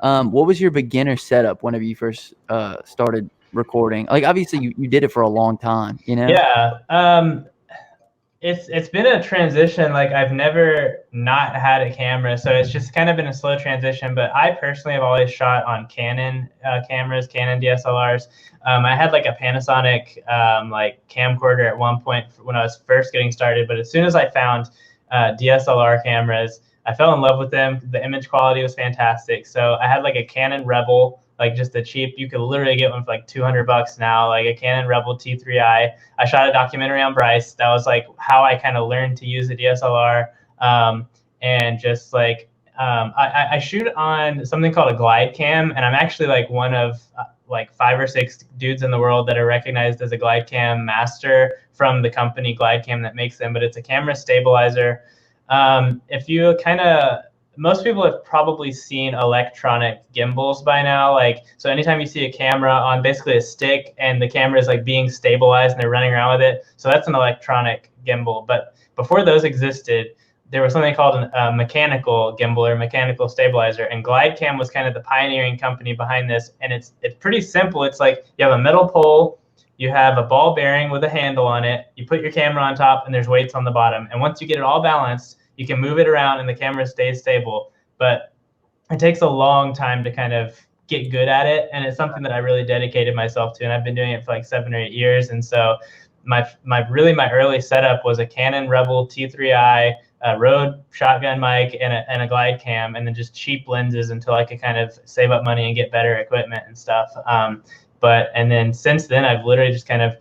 What was your beginner setup whenever you first started recording? Like, obviously you did it for a long time, you know? Yeah. It's been a transition. Like, I've never not had a camera, so it's just kind of been a slow transition. But I personally have always shot on Canon cameras, Canon DSLRs. I had like a Panasonic like camcorder at one point when I was first getting started. But as soon as I found DSLR cameras, I fell in love with them. The image quality was fantastic. So I had like a Canon Rebel, like just the cheap. You could literally get one for like $200 now, like a Canon Rebel T3i. I shot a documentary on Bryce. That was like how I kind of learned to use a DSLR. And just like I shoot on something called a glide cam, and I'm actually like one of like 5 or 6 dudes in the world that are recognized as a glide cam master from the company Glide Cam that makes them. But it's a camera stabilizer. If you kind of, most people have probably seen electronic gimbals by now. Like, so anytime you see a camera on basically a stick and the camera is like being stabilized and they're running around with it, so that's an electronic gimbal. But before those existed, there was something called a mechanical gimbal or mechanical stabilizer, and GlideCam was kind of the pioneering company behind this. And it's pretty simple. It's like you have a metal pole, you have a ball bearing with a handle on it, you put your camera on top, and there's weights on the bottom. And once you get it all balanced, you can move it around and the camera stays stable. But it takes a long time to kind of get good at it, and it's something that I really dedicated myself to, and I've been doing it for like 7 or 8 years. And so my early setup was a Canon Rebel T3i, a Rode shotgun mic, and a glide cam, and then just cheap lenses until I could kind of save up money and get better equipment and stuff. And then since then, I've literally just kind of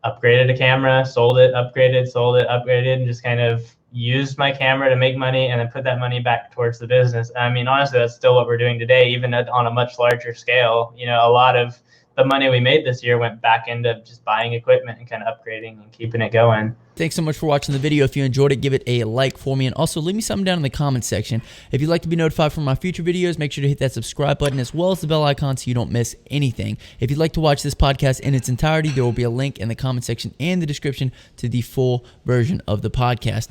upgraded a camera, sold it, upgraded, and just kind of used my camera to make money and then put that money back towards the business. I mean, honestly, that's still what we're doing today, even on a much larger scale. You know, a lot of the money we made this year went back into just buying equipment and kind of upgrading and keeping it going. Thanks so much for watching the video. If you enjoyed it, give it a like for me, and also leave me something down in the comments section. If you'd like to be notified from my future videos, make sure to hit that subscribe button as well as the bell icon so you don't miss anything. If you'd like to watch this podcast in its entirety, there will be a link in the comment section and the description to the full version of the podcast.